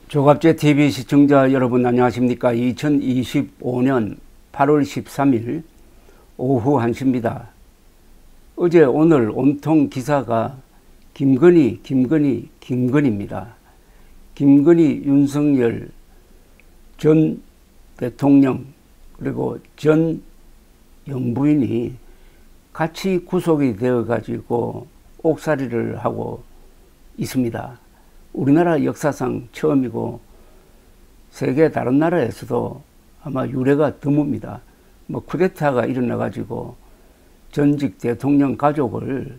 조갑제TV 시청자 여러분 안녕하십니까. 2025년 8월 13일 오후 1시입니다. 어제 오늘 온통 기사가 김건희입니다. 김건희 윤석열 전 대통령 그리고 전 영부인이 같이 구속이 되어 가지고 옥살이를 하고 있습니다. 우리나라 역사상 처음이고 세계 다른 나라에서도 아마 유례가 드뭅니다. 쿠데타가 일어나 가지고 전직 대통령 가족을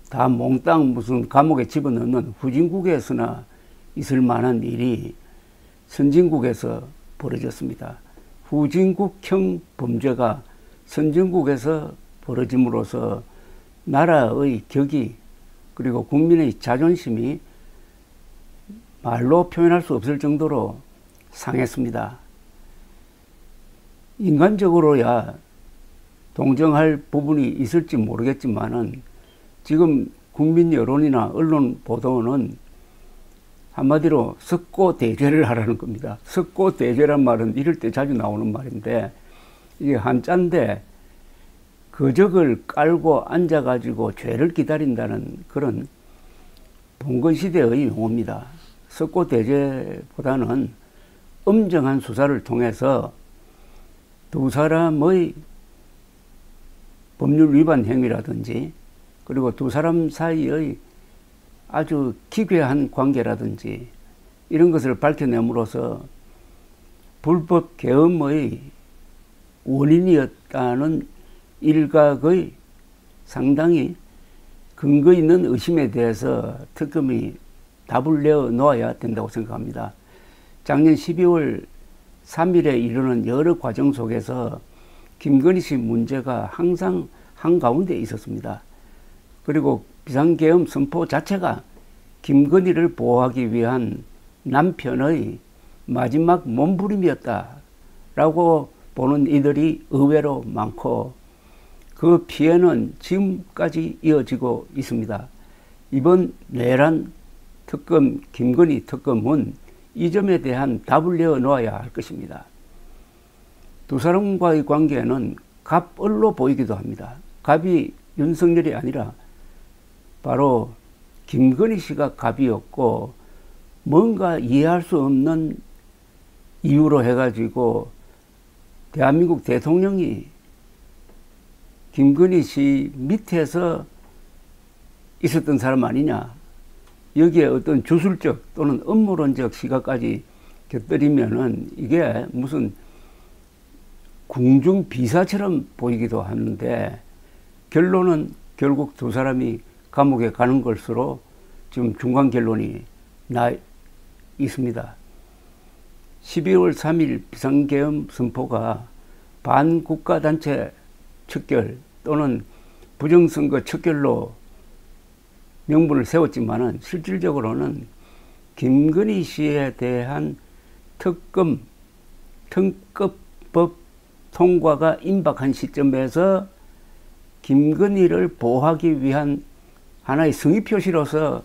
다 몽땅 무슨 감옥에 집어넣는 후진국에서나 있을 만한 일이 선진국에서 벌어졌습니다. 후진국형 범죄가 선진국에서 벌어짐으로써 나라의 격이 그리고 국민의 자존심이 말로 표현할 수 없을 정도로 상했습니다. 인간적으로야 동정할 부분이 있을지 모르겠지만은 지금 국민 여론이나 언론 보도는 한마디로 석고대죄를 하라는 겁니다. 석고대죄란 말은 이럴 때 자주 나오는 말인데 이게 한자인데 거적을 깔고 앉아가지고 죄를 기다린다는 그런 봉건시대의 용어입니다. 석고대죄보다는 엄정한 수사를 통해서 두 사람의 법률 위반 행위라든지 그리고 두 사람 사이의 아주 기괴한 관계라든지 이런 것을 밝혀냄으로써 불법 계엄의 원인이었다는 일각의 상당히 근거 있는 의심에 대해서 특검이 답을 내어 놓아야 된다고 생각합니다. 작년 12월 3일에 이르는 여러 과정 속에서 김건희 씨 문제가 항상 한가운데 있었습니다. 그리고 비상계엄 선포 자체가 김건희를 보호하기 위한 남편의 마지막 몸부림이었다라고 보는 이들이 의외로 많고 그 피해는 지금까지 이어지고 있습니다. 이번 내란 특검, 김건희 특검은 이 점에 대한 답을 내어 놓아야 할 것입니다. 두 사람과의 관계는 갑을로 보이기도 합니다. 갑이 윤석열이 아니라 바로 김건희 씨가 갑이었고 뭔가 이해할 수 없는 이유로 해가지고 대한민국 대통령이 김건희 씨 밑에서 있었던 사람 아니냐. 여기에 어떤 주술적 또는 음모론적 시각까지 곁들이면은 이게 무슨 궁중 비사처럼 보이기도 하는데 결론은 결국 두 사람이 감옥에 가는 것으로 지금 중간 결론이 나 있습니다. 12월 3일 비상계엄 선포가 반국가단체 척결 또는 부정선거 척결로 명분을 세웠지만은 실질적으로는 김건희 씨에 대한 특검법 통과가 임박한 시점에서 김건희를 보호하기 위한 하나의 성의 표시로서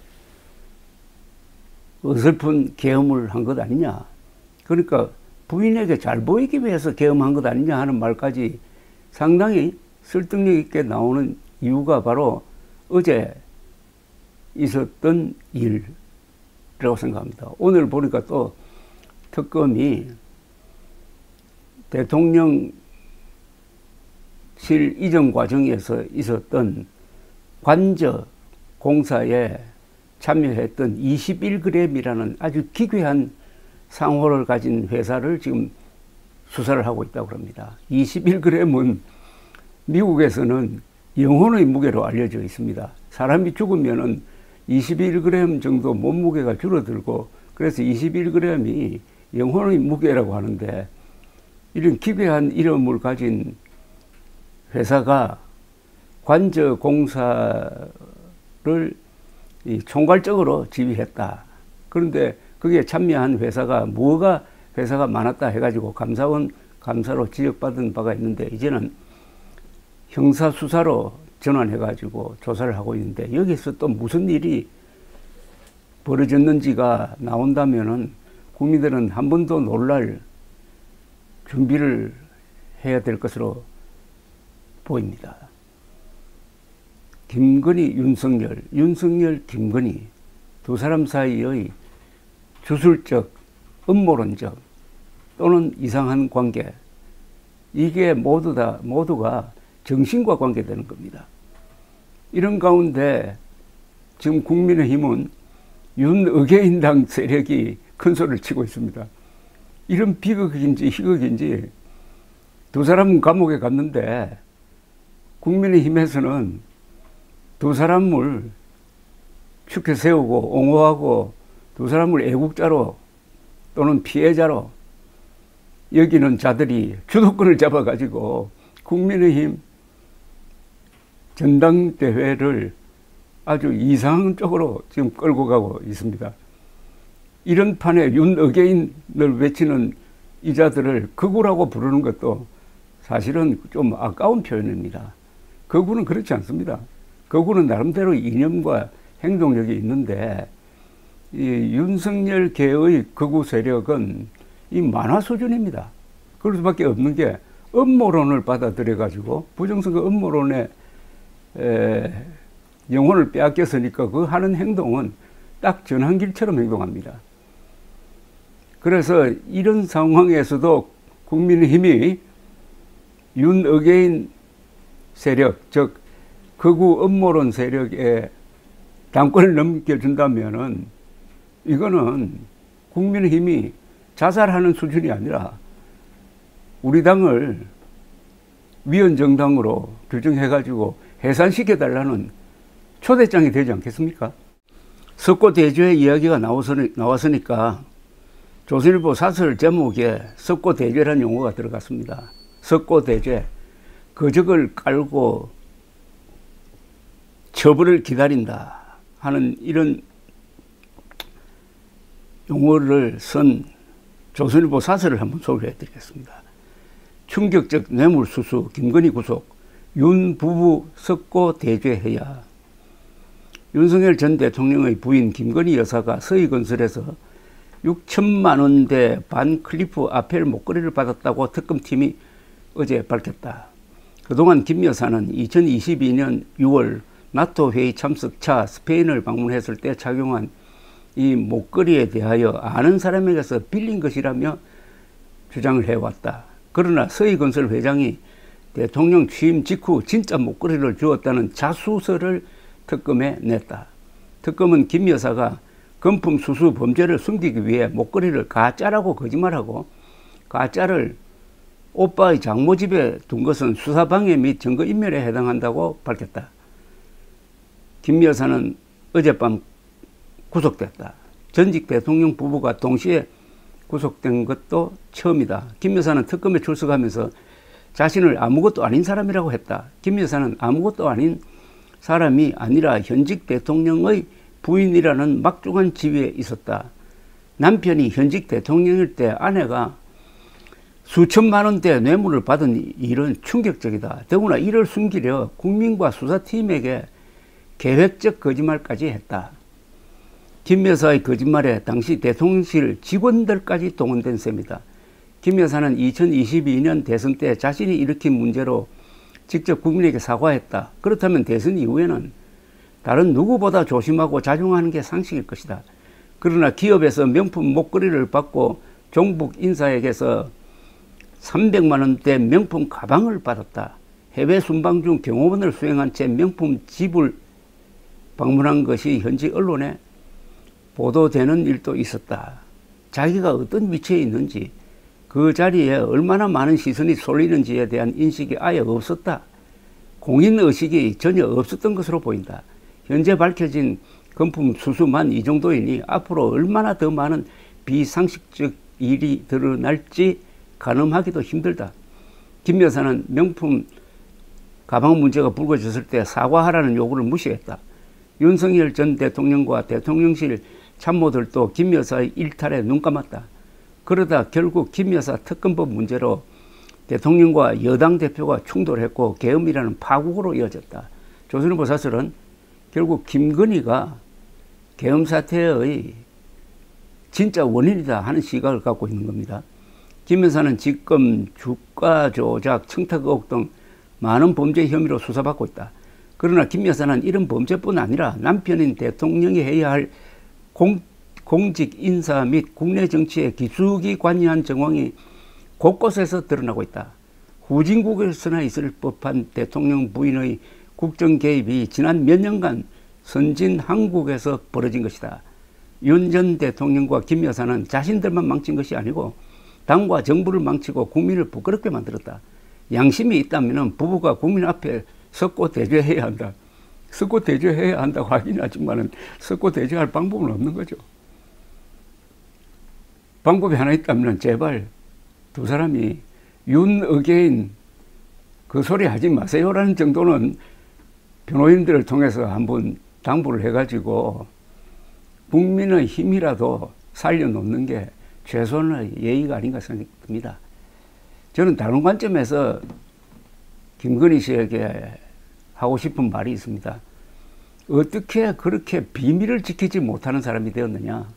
어설픈 계엄을 한 것 아니냐. 그러니까 부인에게 잘 보이기 위해서 계엄한 것 아니냐 하는 말까지 상당히 설득력 있게 나오는 이유가 바로 어제 있었던 일이라고 생각합니다. 오늘 보니까 또 특검이 대통령실 이전 과정에서 있었던 관저 공사에 참여했던 21g이라는 아주 기괴한 상호를 가진 회사를 지금 수사를 하고 있다고 합니다. 21g은 미국에서는 영혼의 무게로 알려져 있습니다. 사람이 죽으면은 21g 정도 몸무게가 줄어들고 그래서 21g이 영혼의 무게라고 하는데 이런 기괴한 이름을 가진 회사가 관저 공사를 총괄적으로 지휘했다. 그런데 거기에 참여한 회사가 뭐가 회사가 많았다 해가지고 감사원 감사로 지적받은 바가 있는데 이제는 형사수사로 전환해가지고 조사를 하고 있는데 여기서 또 무슨 일이 벌어졌는지가 나온다면은 국민들은 한 번 더 놀랄 준비를 해야 될 것으로 보입니다. 김건희, 윤석열, 윤석열, 김건희 두 사람 사이의 주술적, 음모론적 또는 이상한 관계, 이게 모두가 정신과 관계되는 겁니다. 이런 가운데 지금 국민의힘은 윤의계인당 세력이 큰 소리를 치고 있습니다. 이런 비극인지 희극인지 두 사람은 감옥에 갔는데 국민의힘에서는 두 사람을 축해 세우고 옹호하고 두 사람을 애국자로 또는 피해자로 여기는 자들이 주도권을 잡아가지고 국민의힘 전당대회를 아주 이상한 쪽으로 지금 끌고 가고 있습니다. 이런 판에 윤의계인을 외치는 이 자들을 극우라고 부르는 것도 사실은 좀 아까운 표현입니다. 극우는 그렇지 않습니다. 극우는 나름대로 이념과 행동력이 있는데 이 윤석열계의 극우 세력은 이 만화 수준입니다. 그럴 수밖에 없는 게 음모론을 받아들여 가지고 부정선거 음모론에 영혼을 빼앗겼으니까 그 하는 행동은 딱 전환길처럼 행동합니다. 그래서 이런 상황에서도 국민의힘이 윤의계인 세력, 즉 극우 음모론 세력에 당권을 넘겨준다면은 이거는 국민의힘이 자살하는 수준이 아니라 우리 당을 위헌정당으로 규정해가지고 해산시켜달라는 초대장이 되지 않겠습니까? 석고대죄의 이야기가 나왔으니까 조선일보 사설 제목에 석고대죄라는 용어가 들어갔습니다. 석고대죄, 거적을 깔고 처벌을 기다린다 하는 이런 용어를 쓴 조선일보 사설을 한번 소개해 드리겠습니다. 충격적 뇌물수수, 김건희 구속, 윤 부부 석고대죄해야. 윤석열 전 대통령의 부인 김건희 여사가 서희건설에서 6천만 원대 반클리프 아펠 목걸이를 받았다고 특검팀이 어제 밝혔다. 그동안 김 여사는 2022년 6월 나토 회의 참석차 스페인을 방문했을 때 착용한 이 목걸이에 대하여 아는 사람에게서 빌린 것이라며 주장을 해왔다. 그러나 서희건설 회장이 대통령 취임 직후 진짜 목걸이를 주었다는 자수서를 특검에 냈다. 특검은 김 여사가 금품 수수 범죄를 숨기기 위해 목걸이를 가짜라고 거짓말하고 가짜를 오빠의 장모 집에 둔 것은 수사방해 및 증거인멸에 해당한다고 밝혔다. 김 여사는 어젯밤 구속됐다. 전직 대통령 부부가 동시에 구속된 것도 처음이다. 김 여사는 특검에 출석하면서 자신을 아무것도 아닌 사람이라고 했다. 김 여사는 아무것도 아닌 사람이 아니라 현직 대통령의 부인이라는 막중한 지위에 있었다. 남편이 현직 대통령일 때 아내가 수천만 원대 뇌물을 받은 일은 충격적이다. 더구나 이를 숨기려 국민과 수사팀에게 계획적 거짓말까지 했다. 김 여사의 거짓말에 당시 대통령실 직원들까지 동원된 셈이다. 김 여사는 2022년 대선 때 자신이 일으킨 문제로 직접 국민에게 사과했다. 그렇다면 대선 이후에는 다른 누구보다 조심하고 자중하는 게 상식일 것이다. 그러나 기업에서 명품 목걸이를 받고 종북 인사에게서 300만 원대 명품 가방을 받았다. 해외 순방 중 경호원을 수행한 채 명품 집을 방문한 것이 현지 언론에 보도되는 일도 있었다. 자기가 어떤 위치에 있는지, 그 자리에 얼마나 많은 시선이 쏠리는지에 대한 인식이 아예 없었다. 공인의식이 전혀 없었던 것으로 보인다. 현재 밝혀진 금품 수수만 이 정도이니 앞으로 얼마나 더 많은 비상식적 일이 드러날지 가늠하기도 힘들다. 김 여사는 명품 가방 문제가 불거졌을 때 사과하라는 요구를 무시했다. 윤석열 전 대통령과 대통령실 참모들도 김 여사의 일탈에 눈감았다. 그러다 결국 김 여사 특검법 문제로 대통령과 여당 대표가 충돌했고 계엄이라는 파국으로 이어졌다. 조선일보 사설은 결국 김건희가 계엄 사태의 진짜 원인이다 하는 시각을 갖고 있는 겁니다. 김 여사는 지금 주가 조작, 청탁 의혹 등 많은 범죄 혐의로 수사받고 있다. 그러나 김 여사는 이런 범죄뿐 아니라 남편인 대통령이 해야 할 공직 인사 및 국내 정치에 깊숙이 관여한 정황이 곳곳에서 드러나고 있다. 후진국에서나 있을 법한 대통령 부인의 국정 개입이 지난 몇 년간 선진 한국에서 벌어진 것이다. 윤 전 대통령과 김 여사는 자신들만 망친 것이 아니고 당과 정부를 망치고 국민을 부끄럽게 만들었다. 양심이 있다면 부부가 국민 앞에 섰고 대조해야 한다. 섰고 대조해야 한다고 하긴 하지만 섰고 대조할 방법은 없는 거죠. 방법이 하나 있다면 제발 두 사람이 윤어게인 그 소리 하지 마세요라는 정도는 변호인들을 통해서 한번 당부를 해가지고 국민의 힘이라도 살려놓는 게 최소한의 예의가 아닌가 생각됩니다. 저는 다른 관점에서 김건희 씨에게 하고 싶은 말이 있습니다. 어떻게 그렇게 비밀을 지키지 못하는 사람이 되었느냐.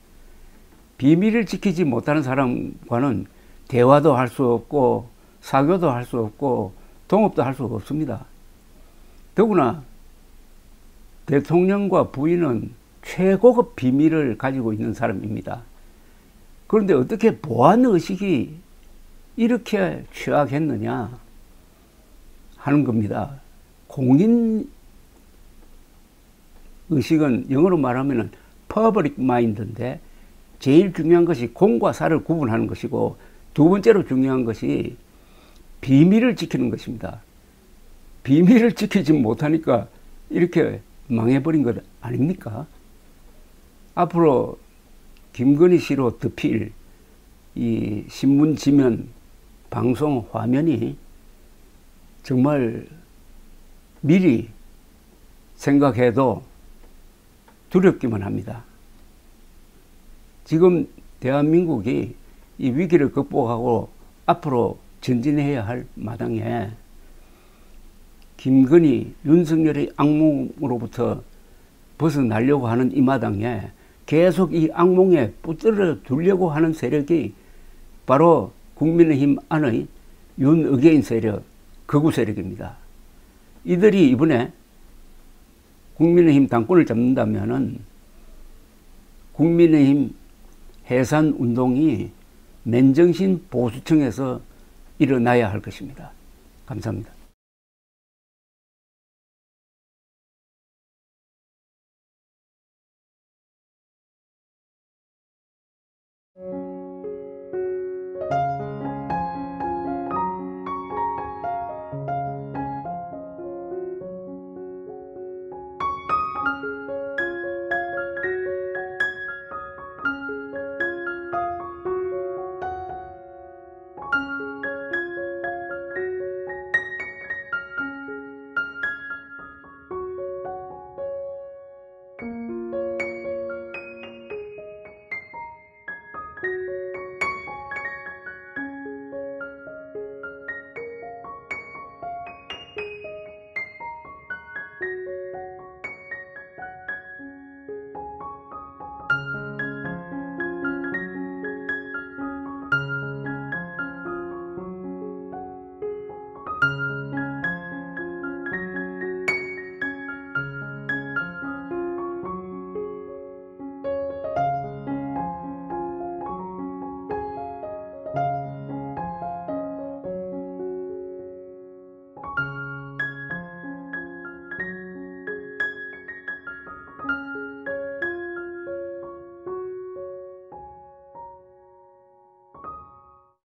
비밀을 지키지 못하는 사람과는 대화도 할 수 없고 사교도 할 수 없고 동업도 할 수 없습니다. 더구나 대통령과 부인은 최고급 비밀을 가지고 있는 사람입니다. 그런데 어떻게 보안의식이 이렇게 취약했느냐 하는 겁니다. 공인의식은 영어로 말하면 public mind인데 제일 중요한 것이 공과 사를 구분하는 것이고 두 번째로 중요한 것이 비밀을 지키는 것입니다. 비밀을 지키지 못하니까 이렇게 망해버린 것 아닙니까? 앞으로 김건희 씨로 덮일 이 신문 지면 방송 화면이 정말 미리 생각해도 두렵기만 합니다. 지금 대한민국이 이 위기를 극복하고 앞으로 전진해야 할 마당에 김건희, 윤석열의 악몽으로부터 벗어나려고 하는 이 마당에 계속 이 악몽에 붙들어 두려고 하는 세력이 바로 국민의힘 안의 윤어게인 세력, 극우 세력입니다. 이들이 이번에 국민의힘 당권을 잡는다면은 국민의힘 해산 운동이 맨정신 보수층에서 일어나야 할 것입니다. 감사합니다.